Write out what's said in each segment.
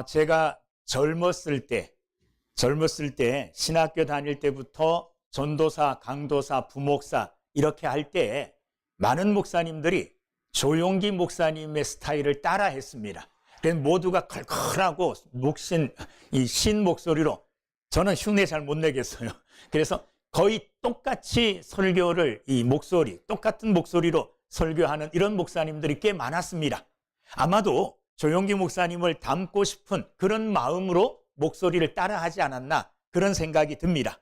제가 젊었을 때 신학교 다닐 때부터 전도사, 강도사, 부목사 이렇게 할 때 많은 목사님들이 조용기 목사님의 스타일을 따라 했습니다. 그래서 모두가 컬컬하고 신 목소리로, 저는 흉내 잘 못 내겠어요. 그래서 거의 똑같이 설교를 똑같은 목소리로 설교하는 이런 목사님들이 꽤 많았습니다. 아마도 조용기 목사님을 닮고 싶은 그런 마음으로 목소리를 따라하지 않았나, 그런 생각이 듭니다.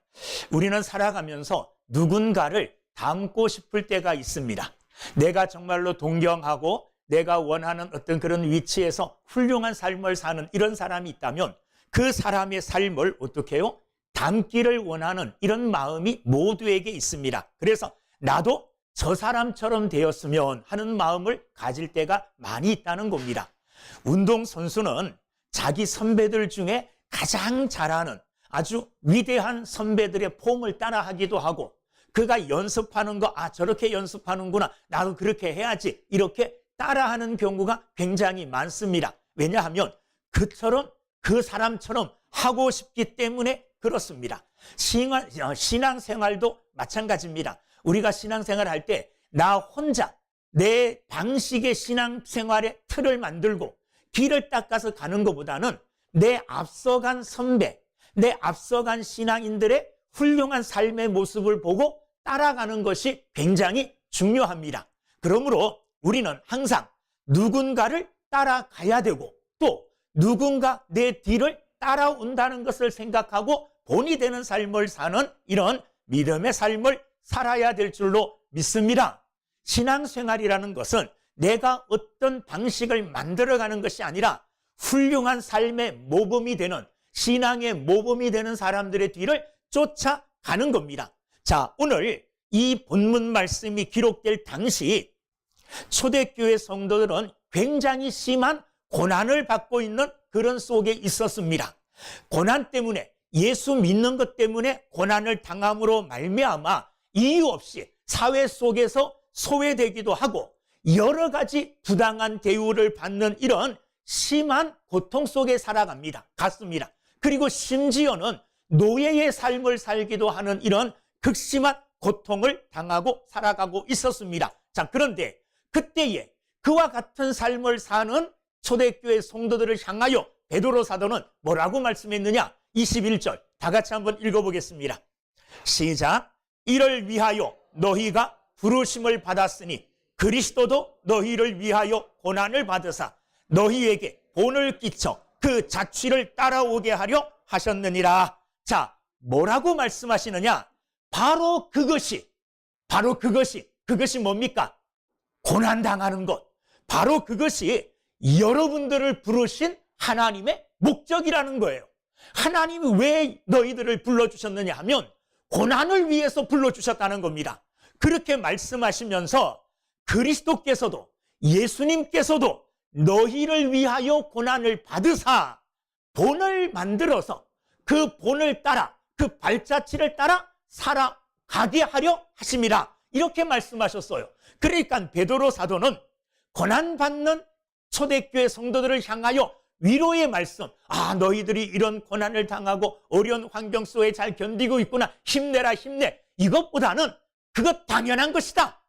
우리는 살아가면서 누군가를 닮고 싶을 때가 있습니다. 내가 정말로 동경하고 내가 원하는 어떤 그런 위치에서 훌륭한 삶을 사는 이런 사람이 있다면 그 사람의 삶을 어떻게 해요? 닮기를 원하는 이런 마음이 모두에게 있습니다. 그래서 나도 저 사람처럼 되었으면 하는 마음을 가질 때가 많이 있다는 겁니다. 운동선수는 자기 선배들 중에 가장 잘하는 아주 위대한 선배들의 폼을 따라하기도 하고, 그가 연습하는 거, 저렇게 연습하는구나, 나도 그렇게 해야지, 이렇게 따라하는 경우가 굉장히 많습니다. 왜냐하면 그 사람처럼 하고 싶기 때문에 그렇습니다. 신앙생활도 마찬가지입니다. 우리가 신앙생활을 할 때 나 혼자 내 방식의 신앙생활의 틀을 만들고 길을 닦아서 가는 것보다는 내 앞서간 선배, 내 앞서간 신앙인들의 훌륭한 삶의 모습을 보고 따라가는 것이 굉장히 중요합니다. 그러므로 우리는 항상 누군가를 따라가야 되고, 또 누군가 내 뒤를 따라온다는 것을 생각하고 본이 되는 삶을 사는 이런 믿음의 삶을 살아야 될 줄로 믿습니다. 신앙생활이라는 것은 내가 어떤 방식을 만들어가는 것이 아니라 훌륭한 삶의 모범이 되는, 신앙의 모범이 되는 사람들의 뒤를 쫓아가는 겁니다. 자, 오늘 이 본문 말씀이 기록될 당시 초대교회 성도들은 굉장히 심한 고난을 받고 있는 그런 속에 있었습니다. 고난 때문에, 예수 믿는 것 때문에 고난을 당함으로 말미암아 이유 없이 사회 속에서 소외되기도 하고 여러 가지 부당한 대우를 받는 이런 심한 고통 속에 갔습니다. 그리고 심지어는 노예의 삶을 살기도 하는 이런 극심한 고통을 당하고 살아가고 있었습니다. 자, 그런데 그때에 그와 같은 삶을 사는 초대교회 성도들을 향하여 베드로 사도는 뭐라고 말씀했느냐? 21절 다 같이 한번 읽어보겠습니다. 시작. 이를 위하여 너희가 부르심을 받았으니 그리스도도 너희를 위하여 고난을 받으사 너희에게 본을 끼쳐 그 자취를 따라오게 하려 하셨느니라. 자, 뭐라고 말씀하시느냐? 바로 그것이 뭡니까? 고난당하는 것. 바로 그것이 여러분들을 부르신 하나님의 목적이라는 거예요. 하나님이 왜 너희들을 불러주셨느냐 하면 고난을 위해서 불러주셨다는 겁니다. 그렇게 말씀하시면서 그리스도께서도, 예수님께서도 너희를 위하여 고난을 받으사 본을 만들어서 그 본을 따라, 그 발자취를 따라 살아가게 하려 하심이라, 이렇게 말씀하셨어요. 그러니까 베드로 사도는 고난받는 초대교회 성도들을 향하여 위로의 말씀, 너희들이 이런 고난을 당하고 어려운 환경 속에 잘 견디고 있구나, 힘내라, 힘내, 이것보다는 그것 당연한 것이다.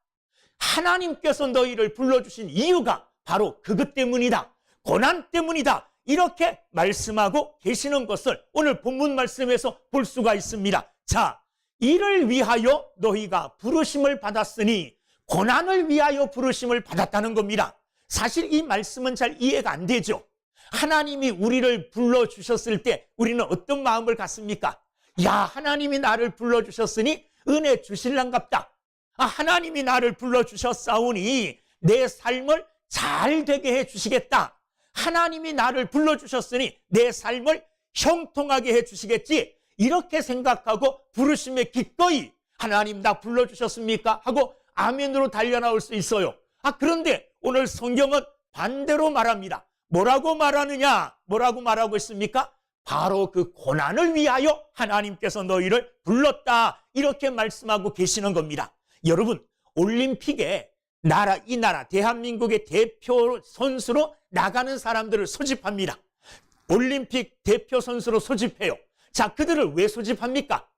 하나님께서 너희를 불러주신 이유가 바로 그것 때문이다, 고난 때문이다, 이렇게 말씀하고 계시는 것을 오늘 본문 말씀에서 볼 수가 있습니다. 자, 이를 위하여 너희가 부르심을 받았으니, 고난을 위하여 부르심을 받았다는 겁니다. 사실 이 말씀은 잘 이해가 안 되죠. 하나님이 우리를 불러주셨을 때 우리는 어떤 마음을 갖습니까? 야, 하나님이 나를 불러주셨으니 은혜 주실랑갑다. 하나님이 나를 불러주셨사오니 내 삶을 잘 되게 해주시겠다. 하나님이 나를 불러주셨으니 내 삶을 형통하게 해주시겠지. 이렇게 생각하고 부르심에 기꺼이 하나님 나 불러주셨습니까? 하고 아멘으로 달려나올 수 있어요. 그런데 오늘 성경은 반대로 말합니다. 뭐라고 말하느냐? 뭐라고 말하고 있습니까? 바로 그 고난을 위하여 하나님께서 너희를 불렀다, 이렇게 말씀하고 계시는 겁니다. 여러분, 올림픽에 이 나라 대한민국의 대표 선수로 나가는 사람들을 소집합니다. 올림픽 대표 선수로 소집해요. 자, 그들을 왜 소집합니까?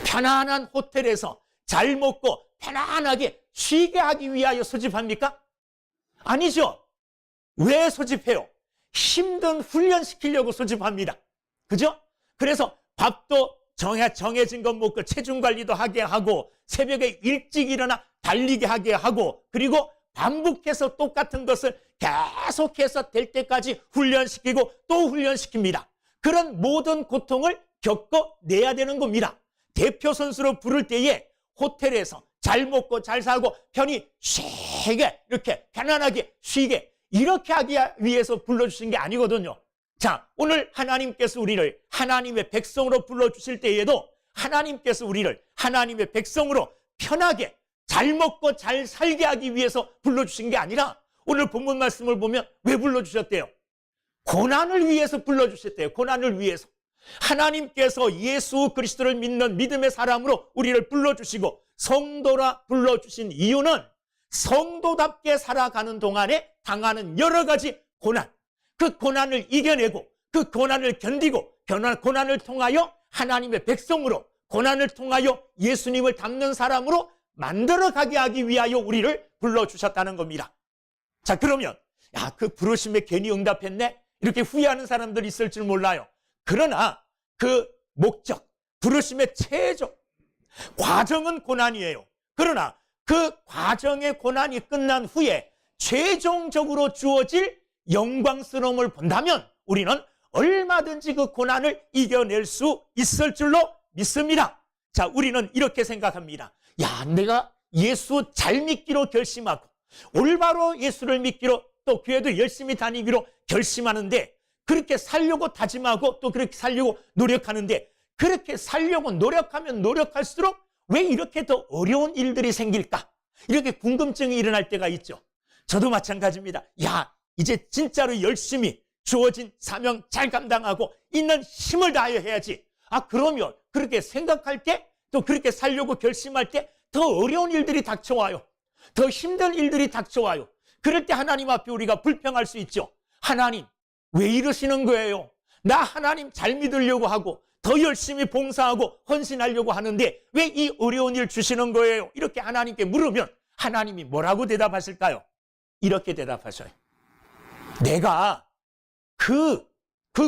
편안한 호텔에서 잘 먹고 편안하게 쉬게 하기 위하여 소집합니까? 아니죠. 왜 소집해요? 힘든 훈련시키려고 소집합니다. 그죠? 그래서 밥도 정해진 것 먹고 체중 관리도 하게 하고 새벽에 일찍 일어나 달리게 하게 하고 그리고 반복해서 똑같은 것을 계속해서 될 때까지 훈련시키고 또 훈련시킵니다. 그런 모든 고통을 겪어내야 되는 겁니다. 대표 선수로 부를 때에 호텔에서 잘 먹고 잘 살고 편히 쉬게 이렇게 편안하게 쉬게 이렇게 하기 위해서 불러주신 게 아니거든요. 자, 오늘 하나님께서 우리를 하나님의 백성으로 불러주실 때에도 하나님께서 우리를 하나님의 백성으로 편하게 잘 먹고 잘 살게 하기 위해서 불러주신 게 아니라 오늘 본문 말씀을 보면 왜 불러주셨대요? 고난을 위해서 불러주셨대요. 고난을 위해서. 하나님께서 예수 그리스도를 믿는 믿음의 사람으로 우리를 불러주시고 성도라 불러주신 이유는 성도답게 살아가는 동안에 당하는 여러 가지 고난, 그 고난을 이겨내고 그 고난을 견디고 고난을 통하여 하나님의 백성으로 고난을 통하여 예수님을 닮는 사람으로 만들어가게 하기 위하여 우리를 불러주셨다는 겁니다. 자, 그러면 야, 그 부르심에 괜히 응답했네? 이렇게 후회하는 사람들이 있을 줄 몰라요. 그러나 그 목적, 부르심의 최종 과정은 고난이에요. 그러나 그 과정의 고난이 끝난 후에 최종적으로 주어질 영광스러움을 본다면 우리는 얼마든지 그 고난을 이겨낼 수 있을 줄로 믿습니다. 자, 우리는 이렇게 생각합니다. 야, 내가 예수 잘 믿기로 결심하고 올바로 예수를 믿기로 또 교회도 열심히 다니기로 결심하는데 그렇게 살려고 다짐하고 또 그렇게 살려고 노력하는데 그렇게 살려고 노력하면 노력할수록 왜 이렇게 더 어려운 일들이 생길까? 이렇게 궁금증이 일어날 때가 있죠. 저도 마찬가지입니다. 야, 이제 진짜로 열심히 주어진 사명 잘 감당하고 있는 힘을 다하여 해야지. 아, 그러면 그렇게 생각할 때 또 그렇게 살려고 결심할 때 더 어려운 일들이 닥쳐와요. 더 힘든 일들이 닥쳐와요. 그럴 때 하나님 앞에 우리가 불평할 수 있죠. 하나님, 왜 이러시는 거예요? 나 하나님 잘 믿으려고 하고 더 열심히 봉사하고 헌신하려고 하는데 왜 이 어려운 일 주시는 거예요? 이렇게 하나님께 물으면 하나님이 뭐라고 대답하실까요? 이렇게 대답하셔요. 내가 그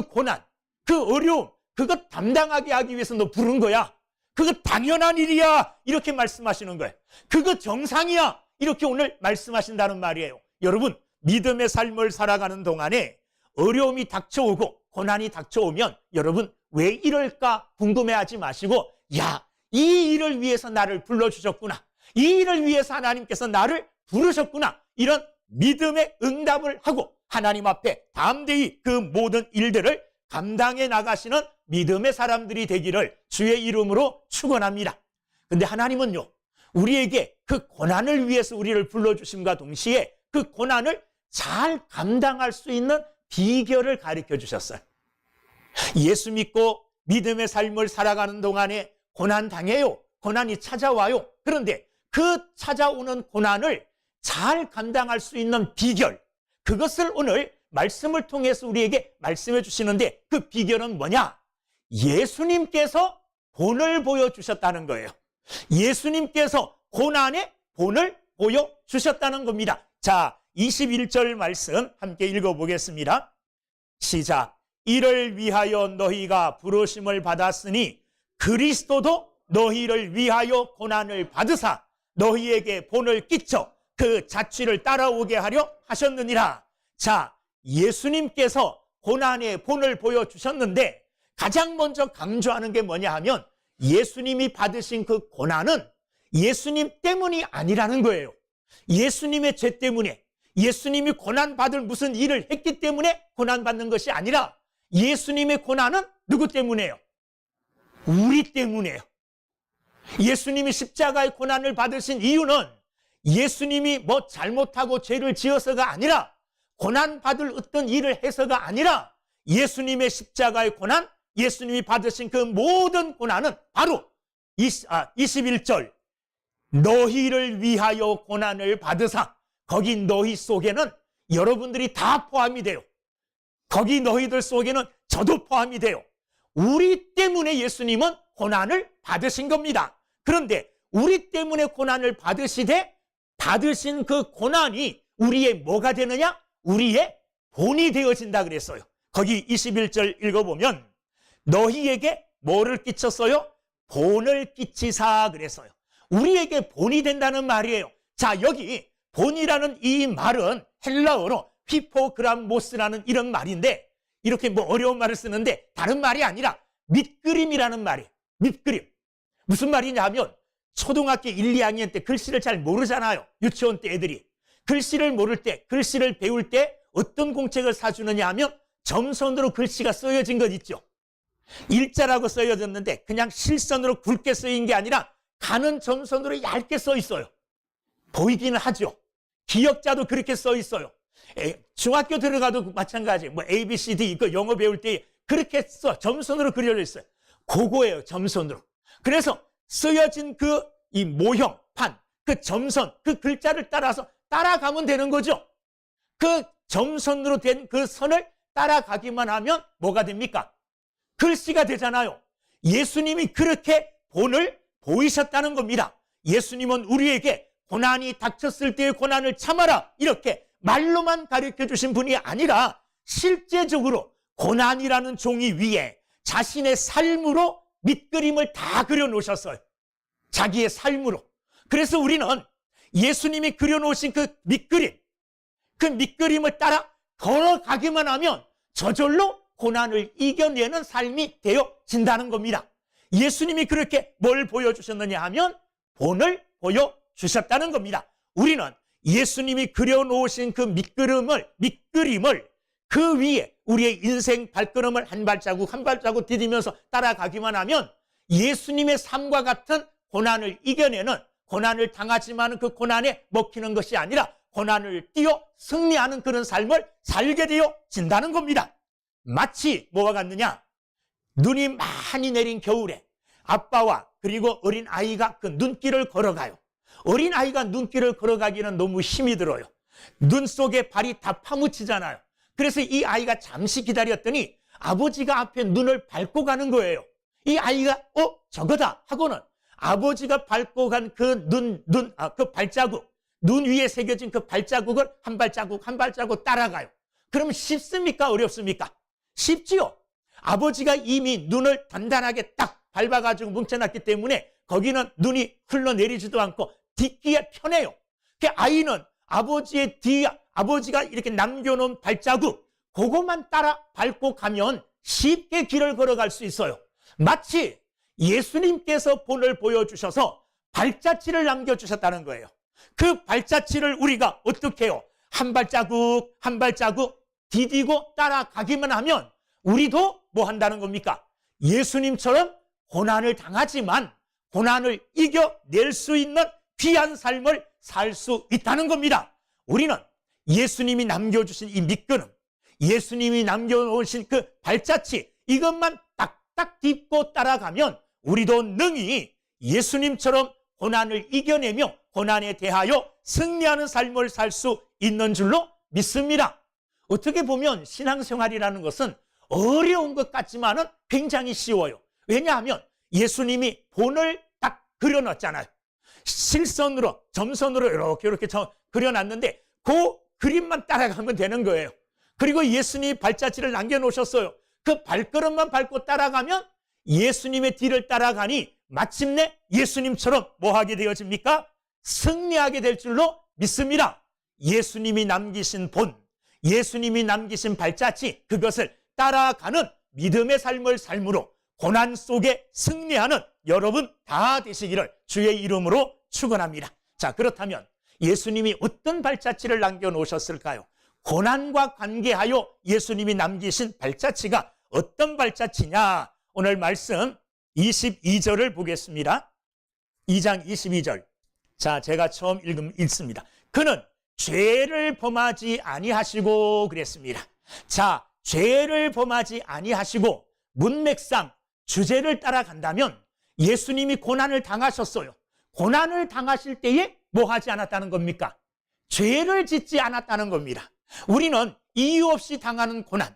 고난, 그 어려움, 그거 담당하게 하기 위해서 너 부른 거야. 그거 당연한 일이야. 이렇게 말씀하시는 거예요. 그거 정상이야. 이렇게 오늘 말씀하신다는 말이에요. 여러분, 믿음의 삶을 살아가는 동안에 어려움이 닥쳐오고 고난이 닥쳐오면 여러분 왜 이럴까 궁금해하지 마시고 야, 이 일을 위해서 나를 불러주셨구나. 이 일을 위해서 하나님께서 나를 부르셨구나. 이런 믿음의 응답을 하고 하나님 앞에 담대히 그 모든 일들을 감당해 나가시는 믿음의 사람들이 되기를 주의 이름으로 축원합니다. 근데 하나님은요, 우리에게 그 고난을 위해서 우리를 불러주심과 동시에 그 고난을 잘 감당할 수 있는 비결을 가르쳐 주셨어요. 예수 믿고 믿음의 삶을 살아가는 동안에 고난 당해요. 고난이 찾아와요. 그런데 그 찾아오는 고난을 잘 감당할 수 있는 비결, 그것을 오늘 말씀을 통해서 우리에게 말씀해 주시는데 그 비결은 뭐냐? 예수님께서 본을 보여주셨다는 거예요. 예수님께서 고난의 본을 보여주셨다는 겁니다. 자, 21절 말씀 함께 읽어보겠습니다. 시작. 이를 위하여 너희가 부르심을 받았으니 그리스도도 너희를 위하여 고난을 받으사 너희에게 본을 끼쳐 그 자취를 따라오게 하려 하셨느니라. 자, 예수님께서 고난의 본을 보여주셨는데 가장 먼저 강조하는 게 뭐냐 하면 예수님이 받으신 그 고난은 예수님 때문이 아니라는 거예요. 예수님의 죄 때문에 예수님이 고난받을 무슨 일을 했기 때문에 고난받는 것이 아니라 예수님의 고난은 누구 때문이에요? 우리 때문이에요. 예수님이 십자가의 고난을 받으신 이유는 예수님이 뭐 잘못하고 죄를 지어서가 아니라 고난받을 어떤 일을 해서가 아니라 예수님의 십자가의 고난, 예수님이 받으신 그 모든 고난은 바로 21절 너희를 위하여 고난을 받으사, 거기 너희 속에는 여러분들이 다 포함이 돼요. 거기 너희들 속에는 저도 포함이 돼요. 우리 때문에 예수님은 고난을 받으신 겁니다. 그런데 우리 때문에 고난을 받으시되 받으신 그 고난이 우리의 뭐가 되느냐? 우리의 본이 되어진다 그랬어요. 거기 21절 읽어보면 너희에게 뭐를 끼쳤어요? 본을 끼치사 그랬어요. 우리에게 본이 된다는 말이에요. 자, 여기 본이라는 이 말은 헬라어로 히포그람모스라는 이런 말인데 이렇게 뭐 어려운 말을 쓰는데 다른 말이 아니라 밑그림이라는 말이에요. 밑그림. 무슨 말이냐 하면 초등학교 1, 2학년 때 글씨를 잘 모르잖아요. 유치원 때 애들이. 글씨를 모를 때, 글씨를 배울 때 어떤 공책을 사주느냐 하면 점선으로 글씨가 쓰여진 것 있죠. 일자라고 쓰여졌는데 그냥 실선으로 굵게 쓰인 게 아니라 가는 점선으로 얇게 써 있어요. 보이기는 하죠. 기역자도 그렇게 써 있어요. 중학교 들어가도 마찬가지예요. 뭐 A, B, C, D 이거 영어 배울 때 그렇게 점선으로 그려져 있어요. 그거예요, 점선으로. 그래서 쓰여진 이 모형, 판, 그 점선, 그 글자를 따라서 따라가면 되는 거죠. 그 점선으로 된 그 선을 따라가기만 하면 뭐가 됩니까? 글씨가 되잖아요. 예수님이 그렇게 본을 보이셨다는 겁니다. 예수님은 우리에게 고난이 닥쳤을 때의 고난을 참아라 이렇게 말로만 가르쳐 주신 분이 아니라 실제적으로 고난이라는 종이 위에 자신의 삶으로 밑그림을 다 그려놓으셨어요. 자기의 삶으로. 그래서 우리는 예수님이 그려놓으신 그 밑그림을 따라 걸어가기만 하면 저절로 고난을 이겨내는 삶이 되어진다는 겁니다. 예수님이 그렇게 뭘 보여주셨느냐 하면 본을 보여주셨다는 겁니다. 우리는 예수님이 그려놓으신 그 밑그림을 그 위에 우리의 인생 발걸음을 한 발자국 한 발자국 디디면서 따라가기만 하면 예수님의 삶과 같은 고난을 이겨내는, 고난을 당하지만 그 고난에 먹히는 것이 아니라 고난을 뛰어 승리하는 그런 삶을 살게 되어진다는 겁니다. 마치 뭐와 같느냐? 눈이 많이 내린 겨울에 아빠와 그리고 어린 아이가 그 눈길을 걸어가요. 어린 아이가 눈길을 걸어가기는 너무 힘이 들어요. 눈 속에 발이 다 파묻히잖아요. 그래서 이 아이가 잠시 기다렸더니 아버지가 앞에 눈을 밟고 가는 거예요. 이 아이가 저거다 하고는 아버지가 밟고 간 그 그 발자국, 눈 위에 새겨진 그 발자국을 한 발자국 한 발자국 따라가요. 그러면 쉽습니까? 어렵습니까? 쉽지요. 아버지가 이미 눈을 단단하게 딱 밟아가지고 뭉쳐놨기 때문에 거기는 눈이 흘러내리지도 않고 딛기에 편해요. 그 아이는 아버지가 이렇게 남겨놓은 발자국 그것만 따라 밟고 가면 쉽게 길을 걸어갈 수 있어요. 마치 예수님께서 본을 보여주셔서 발자취를 남겨주셨다는 거예요. 그 발자취를 우리가 어떻게 해요? 한 발자국 한 발자국 디디고 따라가기만 하면 우리도 뭐 한다는 겁니까? 예수님처럼 고난을 당하지만 고난을 이겨낼 수 있는 귀한 삶을 살 수 있다는 겁니다. 우리는 예수님이 남겨주신 이 밑그림, 예수님이 남겨놓으신 그 발자취 이것만 딱딱 딛고 따라가면 우리도 능히 예수님처럼 고난을 이겨내며 고난에 대하여 승리하는 삶을 살 수 있는 줄로 믿습니다. 어떻게 보면 신앙생활이라는 것은 어려운 것 같지만은 굉장히 쉬워요. 왜냐하면 예수님이 본을 딱 그려놨잖아요. 실선으로, 점선으로 이렇게 그려놨는데 그 그림만 따라가면 되는 거예요. 그리고 예수님이 발자취를 남겨놓으셨어요. 그 발걸음만 밟고 따라가면 예수님의 뒤를 따라가니 마침내 예수님처럼 뭐 하게 되어집니까? 승리하게 될 줄로 믿습니다. 예수님이 남기신 본, 예수님이 남기신 발자취 그것을 따라가는 믿음의 삶을 삶으로 고난 속에 승리하는 여러분 다 되시기를 주의 이름으로 축원합니다. 자, 그렇다면 예수님이 어떤 발자취를 남겨놓으셨을까요? 고난과 관계하여 예수님이 남기신 발자취가 어떤 발자취냐? 오늘 말씀 22절을 보겠습니다. 2장 22절. 자, 제가 처음 읽습니다. 그는 죄를 범하지 아니하시고 그랬습니다. 자, 죄를 범하지 아니하시고 문맥상 주제를 따라간다면 예수님이 고난을 당하셨어요. 고난을 당하실 때에 뭐 하지 않았다는 겁니까? 죄를 짓지 않았다는 겁니다. 우리는 이유 없이 당하는 고난,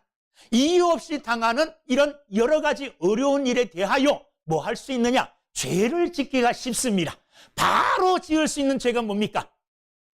이유 없이 당하는 이런 여러 가지 어려운 일에 대하여 뭐 할 수 있느냐? 죄를 짓기가 쉽습니다. 바로 지을 수 있는 죄가 뭡니까?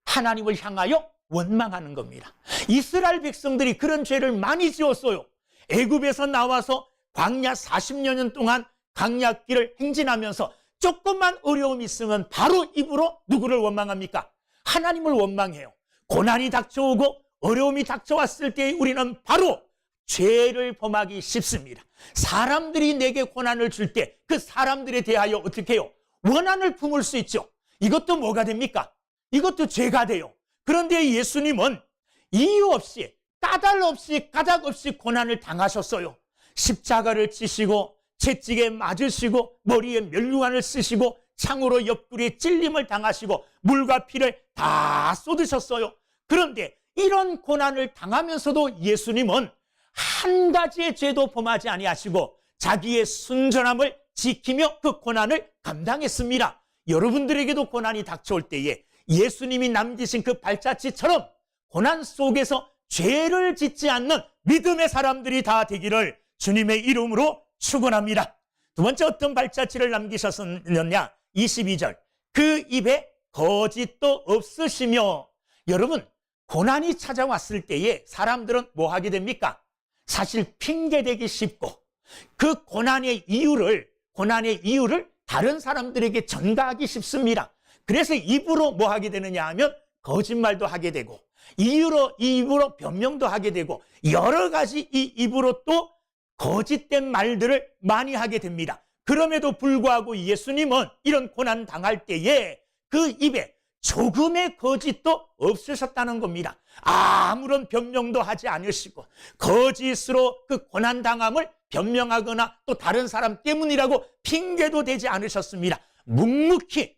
하나님을 향하여 원망하는 겁니다. 이스라엘 백성들이 그런 죄를 많이 지었어요. 애굽에서 나와서 광야 40년 동안 광야길을 행진하면서 조금만 어려움이 있으면 바로 입으로 누구를 원망합니까? 하나님을 원망해요. 고난이 닥쳐오고 어려움이 닥쳐왔을 때 우리는 바로 죄를 범하기 쉽습니다. 사람들이 내게 고난을 줄 때 그 사람들에 대하여 어떻게 해요? 원한을 품을 수 있죠. 이것도 뭐가 됩니까? 이것도 죄가 돼요. 그런데 예수님은 이유 없이 까닭 없이 고난을 당하셨어요. 십자가를 지시고 채찍에 맞으시고 머리에 면류관을 쓰시고 창으로 옆구리에 찔림을 당하시고 물과 피를 다 쏟으셨어요. 그런데 이런 고난을 당하면서도 예수님은 한 가지의 죄도 범하지 아니하시고 자기의 순전함을 지키며 그 고난을 감당했습니다. 여러분들에게도 고난이 닥쳐올 때에 예수님이 남기신 그 발자취처럼 고난 속에서 죄를 짓지 않는 믿음의 사람들이 다 되기를 주님의 이름으로 축원합니다. 두 번째 어떤 발자취를 남기셨느냐? 22절. 그 입에 거짓도 없으시며. 여러분, 고난이 찾아왔을 때에 사람들은 뭐 하게 됩니까? 사실 핑계대기 쉽고 그 고난의 이유를 다른 사람들에게 전가하기 쉽습니다. 그래서 입으로 뭐 하게 되느냐 하면 거짓말도 하게 되고 입으로 변명도 하게 되고 여러 가지 이 입으로 또 거짓된 말들을 많이 하게 됩니다. 그럼에도 불구하고 예수님은 이런 고난 당할 때에 그 입에 조금의 거짓도 없으셨다는 겁니다. 아무런 변명도 하지 않으시고 거짓으로 그 고난당함을 변명하거나 또 다른 사람 때문이라고 핑계도 대지 않으셨습니다. 묵묵히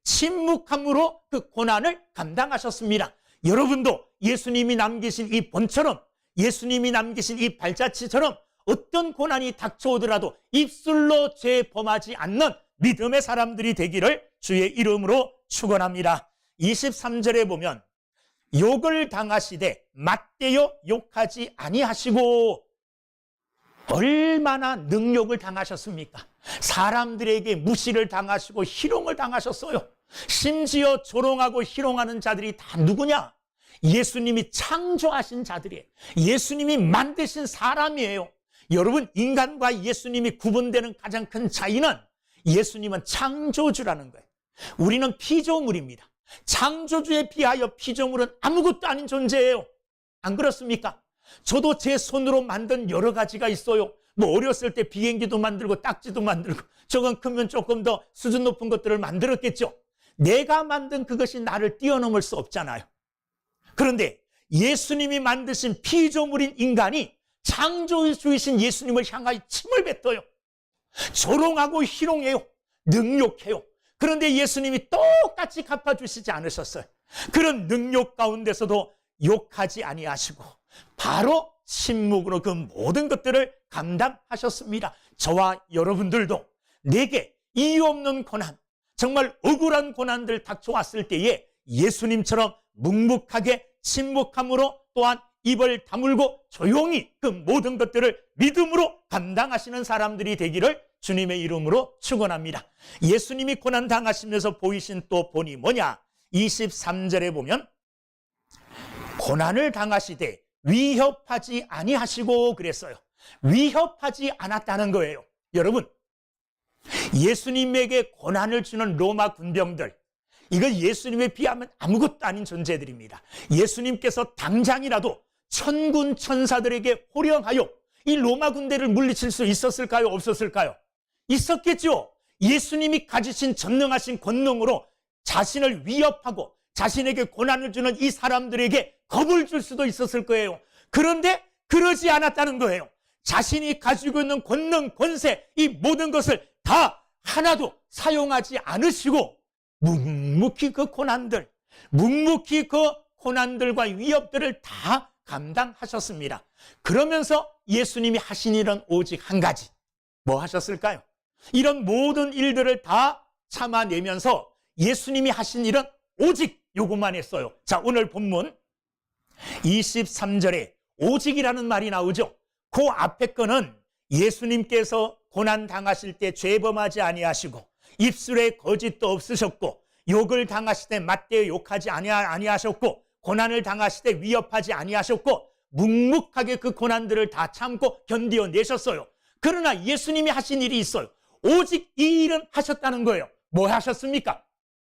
침묵함으로 그 고난을 감당하셨습니다. 여러분도 예수님이 남기신 이 본처럼 예수님이 남기신 이 발자취처럼 어떤 고난이 닥쳐오더라도 입술로 죄 범하지 않는 믿음의 사람들이 되기를 주의 이름으로 축원합니다. 23절에 보면 욕을 당하시되 맞대어 욕하지 아니하시고. 얼마나 능욕을 당하셨습니까? 사람들에게 무시를 당하시고 희롱을 당하셨어요. 심지어 조롱하고 희롱하는 자들이 다 누구냐? 예수님이 창조하신 자들이에요. 예수님이 만드신 사람이에요. 여러분, 인간과 예수님이 구분되는 가장 큰 차이는 예수님은 창조주라는 거예요. 우리는 피조물입니다. 창조주에 비하여 피조물은 아무것도 아닌 존재예요. 안 그렇습니까? 저도 제 손으로 만든 여러 가지가 있어요. 뭐 어렸을 때 비행기도 만들고 딱지도 만들고 조금 크면 조금 더 수준 높은 것들을 만들었겠죠. 내가 만든 그것이 나를 뛰어넘을 수 없잖아요. 그런데 예수님이 만드신 피조물인 인간이 창조주이신 예수님을 향하여 침을 뱉어요. 조롱하고 희롱해요. 능욕해요. 그런데 예수님이 똑같이 갚아주시지 않으셨어요. 그런 능욕 가운데서도 욕하지 아니하시고 바로 침묵으로 그 모든 것들을 감당하셨습니다. 저와 여러분들도 내게 이유 없는 고난, 정말 억울한 고난들 닥쳐왔을 때에 예수님처럼 묵묵하게 침묵함으로 또한 입을 다물고 조용히 그 모든 것들을 믿음으로 감당하시는 사람들이 되기를 주님의 이름으로 축원합니다. 예수님이 고난 당하시면서 보이신 또 본이 뭐냐? 23절에 보면 고난을 당하시되 위협하지 아니하시고 그랬어요. 위협하지 않았다는 거예요. 여러분, 예수님에게 고난을 주는 로마 군병들, 이거 예수님에 비하면 아무것도 아닌 존재들입니다. 예수님께서 당장이라도 천군 천사들에게 호령하여 이 로마 군대를 물리칠 수 있었을까요? 없었을까요? 있었겠죠. 예수님이 가지신 전능하신 권능으로 자신을 위협하고 자신에게 고난을 주는 이 사람들에게 겁을 줄 수도 있었을 거예요. 그런데 그러지 않았다는 거예요. 자신이 가지고 있는 권능, 권세, 이 모든 것을 다 하나도 사용하지 않으시고 묵묵히 그 고난들과 위협들을 다 감당하셨습니다. 그러면서 예수님이 하신 일은 오직 한 가지. 뭐 하셨을까요? 이런 모든 일들을 다 참아내면서 예수님이 하신 일은 오직 요것만 했어요. 자, 오늘 본문 23절에 오직이라는 말이 나오죠. 그 앞에 거는 예수님께서 고난 당하실 때 죄범하지 아니하시고 입술에 거짓도 없으셨고 욕을 당하실 때 맞대어 욕하지 아니하셨고 고난을 당하실 때 위협하지 아니하셨고 묵묵하게 그 고난들을 다 참고 견디어내셨어요. 그러나 예수님이 하신 일이 있어요. 오직 이 일은 하셨다는 거예요. 뭐 하셨습니까?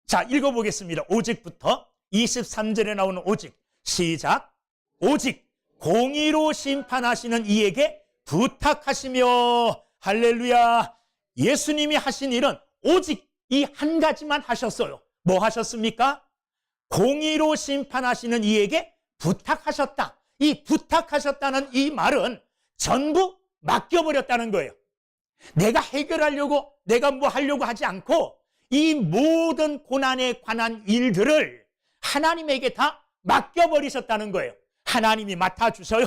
자, 읽어보겠습니다. 오직부터 23절에 나오는 오직. 시작. 오직 공의로 심판하시는 이에게 부탁하시며. 할렐루야. 예수님이 하신 일은 오직 이 한 가지만 하셨어요. 뭐 하셨습니까? 공의로 심판하시는 이에게 부탁하셨다. 이 부탁하셨다는 이 말은 전부 맡겨버렸다는 거예요. 내가 해결하려고, 내가 뭐 하려고 하지 않고 이 모든 고난에 관한 일들을 하나님에게 다 맡겨버리셨다는 거예요. 하나님이 맡아주셔요.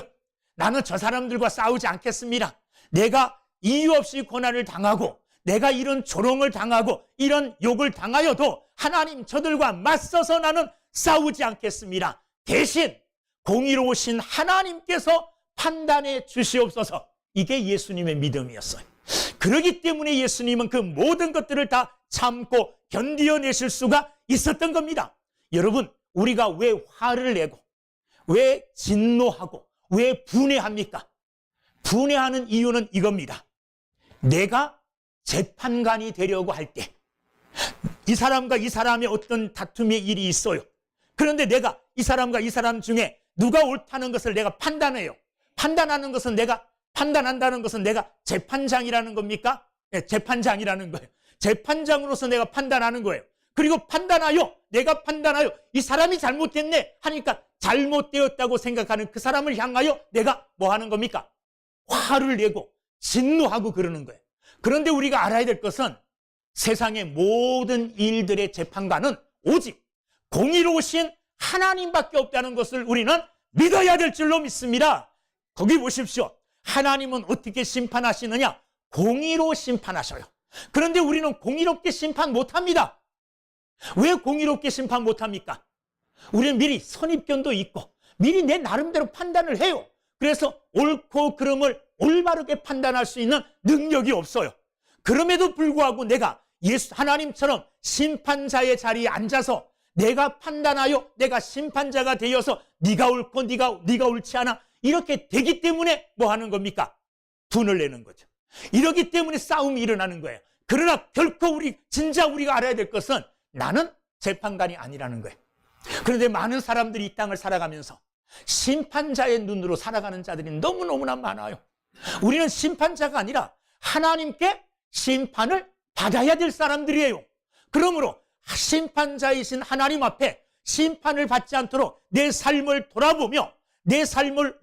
나는 저 사람들과 싸우지 않겠습니다. 내가 이유 없이 고난을 당하고 내가 이런 조롱을 당하고 이런 욕을 당하여도 하나님 저들과 맞서서 나는 싸우지 않겠습니다. 대신 공의로우신 하나님께서 판단해 주시옵소서. 이게 예수님의 믿음이었어요. 그렇기 때문에 예수님은 그 모든 것들을 다 참고 견디어내실 수가 있었던 겁니다. 여러분, 우리가 왜 화를 내고 왜 진노하고 왜 분해합니까? 분해하는 이유는 이겁니다. 내가 재판관이 되려고 할 때 이 사람과 이 사람의 어떤 다툼의 일이 있어요. 그런데 내가 이 사람과 이 사람 중에 누가 옳다는 것을 내가 판단해요. 판단한다는 것은 내가 재판장이라는 겁니까? 네, 재판장이라는 거예요. 재판장으로서 내가 판단하는 거예요. 그리고 내가 판단하여 이 사람이 잘못됐네 하니까 잘못되었다고 생각하는 그 사람을 향하여 내가 뭐 하는 겁니까? 화를 내고 진노하고 그러는 거예요. 그런데 우리가 알아야 될 것은 세상의 모든 일들의 재판관은 오직 공의로우신 하나님밖에 없다는 것을 우리는 믿어야 될 줄로 믿습니다. 거기 보십시오. 하나님은 어떻게 심판하시느냐? 공의로 심판하셔요. 그런데 우리는 공의롭게 심판 못합니다. 왜 공의롭게 심판 못합니까? 우리는 미리 선입견도 있고 미리 내 나름대로 판단을 해요. 그래서 옳고 그름을 올바르게 판단할 수 있는 능력이 없어요. 그럼에도 불구하고 내가 하나님처럼 심판자의 자리에 앉아서 내가 판단하여 내가 심판자가 되어서 네가 옳고 네가 옳지 않아 이렇게 되기 때문에 뭐 하는 겁니까? 분을 내는 거죠. 이러기 때문에 싸움이 일어나는 거예요. 그러나 결코 진짜 우리가 알아야 될 것은 나는 재판관이 아니라는 거예요. 그런데 많은 사람들이 이 땅을 살아가면서 심판자의 눈으로 살아가는 자들이 너무너무나 많아요. 우리는 심판자가 아니라 하나님께 심판을 받아야 될 사람들이에요. 그러므로 심판자이신 하나님 앞에 심판을 받지 않도록 내 삶을 돌아보며 내 삶을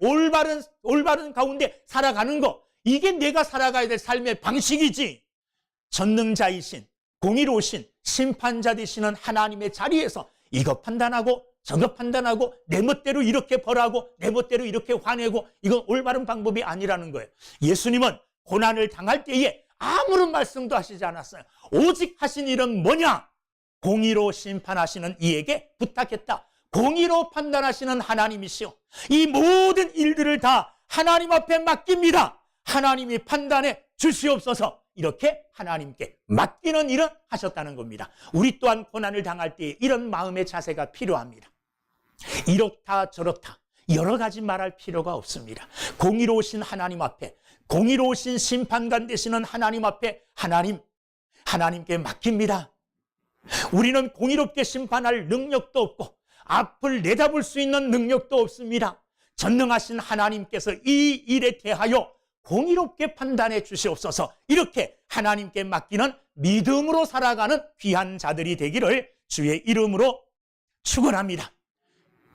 올바른 가운데 살아가는 거, 이게 내가 살아가야 될 삶의 방식이지. 전능자이신 공의로우신 심판자 되시는 하나님의 자리에서 이거 판단하고 저거 판단하고 내 멋대로 이렇게 벌하고 내 멋대로 이렇게 화내고 이건 올바른 방법이 아니라는 거예요. 예수님은 고난을 당할 때에 아무런 말씀도 하시지 않았어요. 오직 하신 일은 뭐냐? 공의로 심판하시는 이에게 부탁했다. 공의로 판단하시는 하나님이시오. 이 모든 일들을 다 하나님 앞에 맡깁니다. 하나님이 판단해 주시옵소서. 이렇게 하나님께 맡기는 일을 하셨다는 겁니다. 우리 또한 고난을 당할 때 이런 마음의 자세가 필요합니다. 이렇다 저렇다 여러 가지 말할 필요가 없습니다. 공의로우신 하나님 앞에, 공의로우신 심판관 되시는 하나님 앞에 하나님께 맡깁니다. 우리는 공의롭게 심판할 능력도 없고 앞을 내다볼 수 있는 능력도 없습니다. 전능하신 하나님께서 이 일에 대하여 공의롭게 판단해 주시옵소서. 이렇게 하나님께 맡기는 믿음으로 살아가는 귀한 자들이 되기를 주의 이름으로 축원합니다.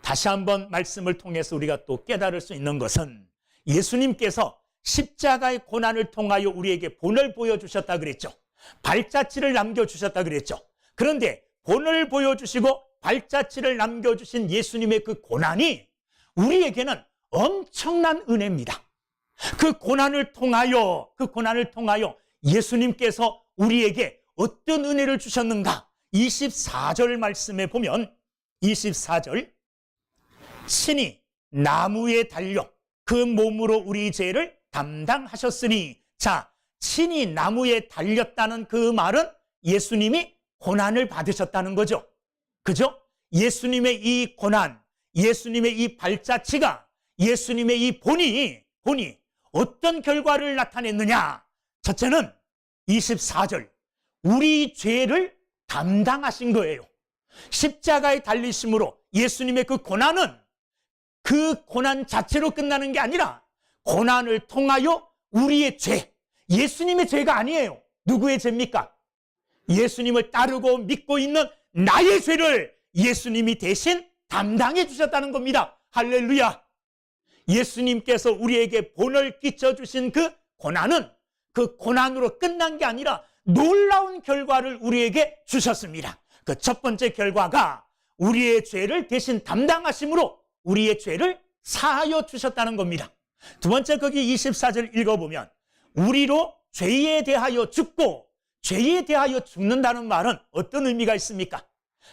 다시 한번 말씀을 통해서 우리가 또 깨달을 수 있는 것은 예수님께서 십자가의 고난을 통하여 우리에게 본을 보여주셨다 그랬죠. 발자취를 남겨주셨다 그랬죠. 그런데 본을 보여주시고 발자취를 남겨주신 예수님의 그 고난이 우리에게는 엄청난 은혜입니다. 그 고난을 통하여 예수님께서 우리에게 어떤 은혜를 주셨는가? 24절 말씀에 보면 24절, 친히 나무에 달려 그 몸으로 우리 죄를 담당하셨으니. 자, 친히 나무에 달렸다는 그 말은 예수님이 고난을 받으셨다는 거죠. 그죠? 예수님의 이 고난, 예수님의 이 발자취가, 예수님의 이 본이 어떤 결과를 나타냈느냐? 첫째는 24절, 우리 죄를 담당하신 거예요. 십자가에 달리심으로 예수님의 그 고난은 그 고난 자체로 끝나는 게 아니라 고난을 통하여 우리의 죄, 예수님의 죄가 아니에요. 누구의 죄입니까? 예수님을 따르고 믿고 있는 나의 죄를 예수님이 대신 담당해 주셨다는 겁니다. 할렐루야. 예수님께서 우리에게 본을 끼쳐주신 그 고난은 그 고난으로 끝난 게 아니라 놀라운 결과를 우리에게 주셨습니다. 그 첫 번째 결과가 우리의 죄를 대신 담당하심으로 우리의 죄를 사하여 주셨다는 겁니다. 두 번째, 거기 24절 읽어보면 우리로 죄에 대하여 죽고 죄에 대하여 죽는다는 말은 어떤 의미가 있습니까?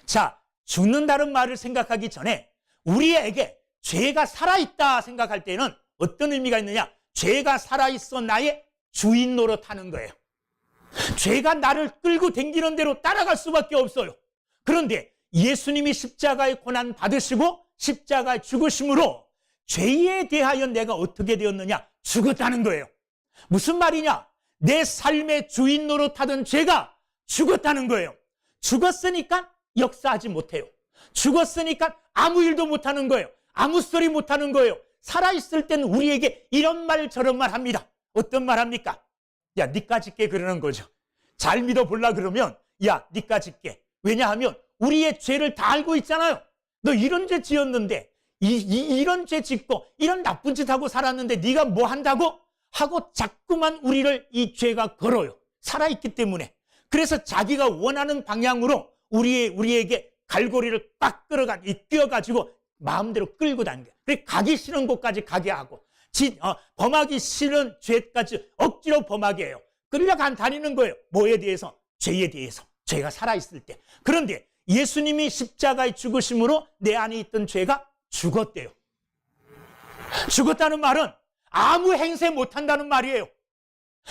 자, 죽는다는 말을 생각하기 전에 우리에게 죄가 살아있다 생각할 때는 어떤 의미가 있느냐? 죄가 살아있어 나의 주인 노릇하는 거예요. 죄가 나를 끌고 댕기는 대로 따라갈 수밖에 없어요. 그런데 예수님이 십자가의 고난 받으시고 십자가에 죽으심으로 죄에 대하여 내가 어떻게 되었느냐? 죽었다는 거예요. 무슨 말이냐? 내 삶의 주인 노릇하던 죄가 죽었다는 거예요. 죽었으니까 역사하지 못해요. 죽었으니까 아무 일도 못하는 거예요. 아무 소리 못하는 거예요. 살아있을 때는 우리에게 이런 말 저런 말 합니다. 어떤 말 합니까? 야, 니까 짓게 그러는 거죠. 잘 믿어보려 그러면 야, 니까 짓게. 왜냐하면 우리의 죄를 다 알고 있잖아요. 너 이런 죄 지었는데 이런 죄 짓고 이런 나쁜 짓 하고 살았는데 네가 뭐 한다고? 하고 자꾸만 우리를 이 죄가 걸어요. 살아있기 때문에. 그래서 자기가 원하는 방향으로 우리에게 갈고리를 빡 끼워가지고 마음대로 끌고 다니는 거예요. 가기 싫은 곳까지 가게 하고 범하기 싫은 죄까지 억지로 범하게 해요. 끌려간 다니는 거예요. 뭐에 대해서? 죄에 대해서. 죄가 살아있을 때. 그런데 예수님이 십자가에 죽으심으로 내 안에 있던 죄가 죽었대요. 죽었다는 말은 아무 행세 못한다는 말이에요.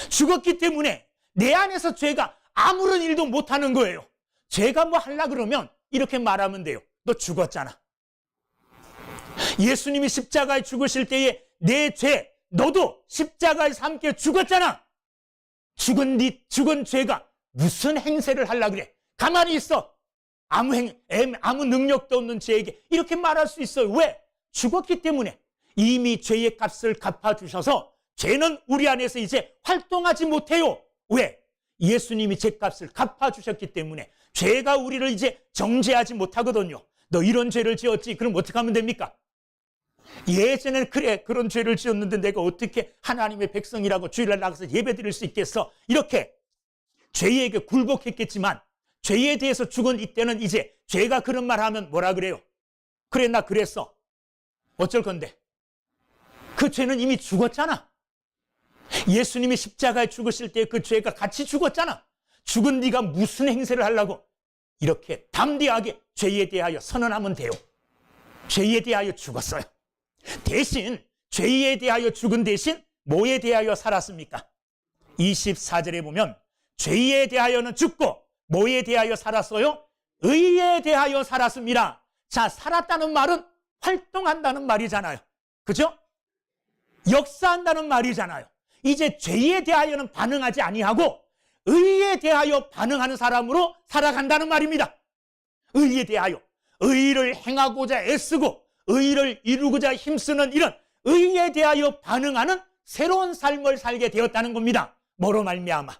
죽었기 때문에 내 안에서 죄가 아무런 일도 못하는 거예요. 죄가 뭐 하려고 그러면 이렇게 말하면 돼요. 너 죽었잖아. 예수님이 십자가에 죽으실 때에 내 죄, 너도 십자가에서 함께 죽었잖아. 죽은 죄가 무슨 행세를 하려고 그래? 가만히 있어. 아무 능력도 없는 죄에게 이렇게 말할 수 있어요. 왜? 죽었기 때문에. 이미 죄의 값을 갚아주셔서 죄는 우리 안에서 이제 활동하지 못해요. 왜? 예수님이 죄값을 갚아주셨기 때문에 죄가 우리를 이제 정죄하지 못하거든요. 너 이런 죄를 지었지? 그럼 어떻게 하면 됩니까? 예전에는 그래, 그런 죄를 지었는데 내가 어떻게 하나님의 백성이라고 주일날 나가서 예배드릴 수 있겠어? 이렇게 죄에게 굴복했겠지만 죄에 대해서 죽은 이때는 이제 죄가 그런 말 하면 뭐라 그래요? 그래, 나 그랬어. 어쩔 건데? 그 죄는 이미 죽었잖아. 예수님이 십자가에 죽으실 때 그 죄가 같이 죽었잖아. 죽은 네가 무슨 행세를 하려고? 이렇게 담대하게 죄에 대하여 선언하면 돼요. 죄에 대하여 죽었어요. 대신 죄에 대하여 죽은 대신 뭐에 대하여 살았습니까? 24절에 보면 죄에 대하여는 죽고 뭐에 대하여 살았어요? 의에 대하여 살았습니다. 자, 살았다는 말은 활동한다는 말이잖아요. 그죠? 역사한다는 말이잖아요. 이제 죄에 대하여는 반응하지 아니하고 의에 대하여 반응하는 사람으로 살아간다는 말입니다. 의에 대하여. 의를 행하고자 애쓰고 의를 이루고자 힘쓰는 이런 의에 대하여 반응하는 새로운 삶을 살게 되었다는 겁니다. 뭐로 말미암아?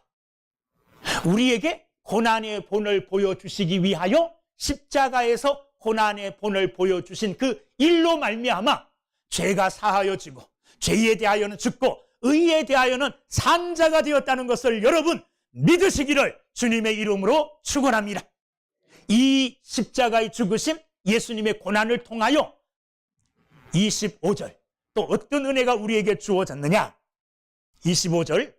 우리에게 고난의 본을 보여주시기 위하여 십자가에서 고난의 본을 보여주신 그 일로 말미암아 죄가 사하여지고 죄에 대하여는 죽고 의에 대하여는 산 자가 되었다는 것을 여러분 믿으시기를 주님의 이름으로 축원합니다. 이 십자가의 죽으심, 예수님의 고난을 통하여 25절 또 어떤 은혜가 우리에게 주어졌느냐? 25절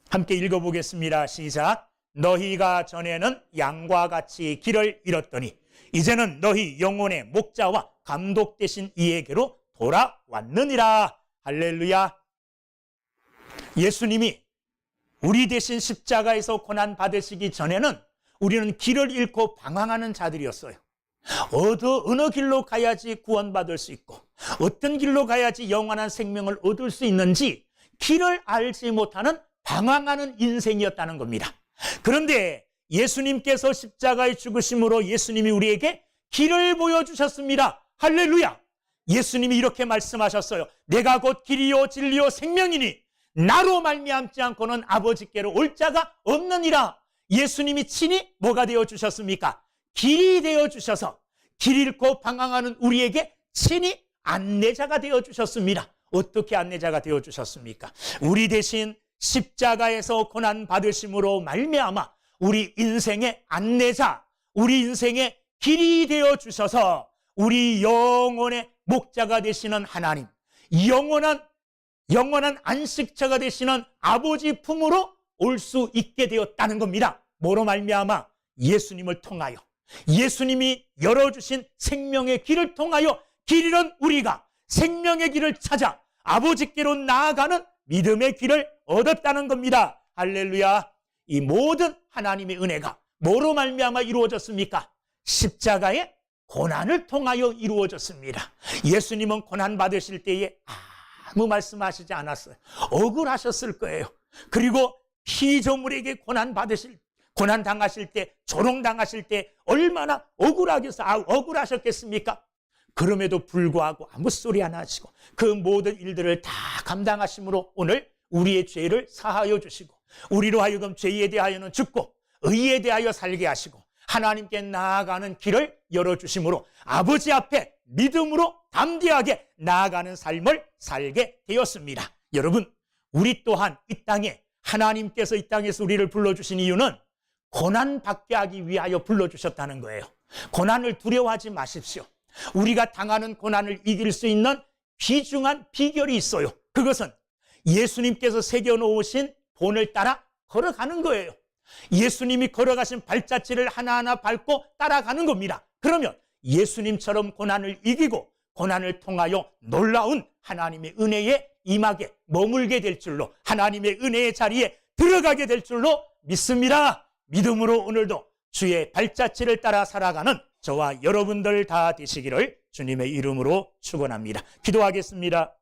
함께 읽어보겠습니다. 시작. 너희가 전에는 양과 같이 길을 잃었더니 이제는 너희 영혼의 목자와 감독 되신 이에게로 돌아왔느니라. 할렐루야. 예수님이 우리 대신 십자가에서 고난 받으시기 전에는 우리는 길을 잃고 방황하는 자들이었어요. 어느 길로 가야지 구원받을 수 있고 어떤 길로 가야지 영원한 생명을 얻을 수 있는지 길을 알지 못하는 방황하는 인생이었다는 겁니다. 그런데 예수님께서 십자가에 죽으심으로 예수님이 우리에게 길을 보여주셨습니다. 할렐루야. 예수님이 이렇게 말씀하셨어요. 내가 곧 길이요 진리요 생명이니 나로 말미암지 않고는 아버지께로 올 자가 없느니라. 예수님이 친히 뭐가 되어주셨습니까? 길이 되어주셔서 길 잃고 방황하는 우리에게 친히 안내자가 되어주셨습니다. 어떻게 안내자가 되어주셨습니까? 우리 대신 십자가에서 고난받으심으로 말미암아 우리 인생의 안내자, 우리 인생의 길이 되어주셔서 우리 영혼의 목자가 되시는 하나님, 영원한 안식처가 되시는 아버지 품으로 올 수 있게 되었다는 겁니다. 뭐로 말미암아? 예수님을 통하여, 예수님이 열어주신 생명의 길을 통하여 길 잃은 우리가 생명의 길을 찾아 아버지께로 나아가는 믿음의 길을 얻었다는 겁니다. 할렐루야. 이 모든 하나님의 은혜가 뭐로 말미암아 이루어졌습니까? 십자가의 고난을 통하여 이루어졌습니다. 예수님은 고난 받으실 때에 아무 말씀하시지 않았어요. 억울하셨을 거예요. 그리고 피조물에게 고난 당하실 때, 조롱 당하실 때 얼마나 억울하셨겠습니까? 그럼에도 불구하고 아무 소리 안 하시고 그 모든 일들을 다 감당하심으로 오늘 우리의 죄를 사하여 주시고 우리로 하여금 죄에 대하여는 죽고 의에 대하여 살게 하시고 하나님께 나아가는 길을 열어주심으로 아버지 앞에 믿음으로 담대하게 나아가는 삶을 살게 되었습니다. 여러분, 우리 또한 이 땅에 하나님께서 이 땅에서 우리를 불러주신 이유는 고난받게 하기 위하여 불러주셨다는 거예요. 고난을 두려워하지 마십시오. 우리가 당하는 고난을 이길 수 있는 귀중한 비결이 있어요. 그것은 예수님께서 새겨놓으신 본을 따라 걸어가는 거예요. 예수님이 걸어가신 발자취를 하나하나 밟고 따라가는 겁니다. 그러면 예수님처럼 고난을 이기고 고난을 통하여 놀라운 하나님의 은혜에 임하게 머물게 될 줄로, 하나님의 은혜의 자리에 들어가게 될 줄로 믿습니다. 믿음으로 오늘도 주의 발자취를 따라 살아가는 저와 여러분들 다 되시기를 주님의 이름으로 축원합니다. 기도하겠습니다.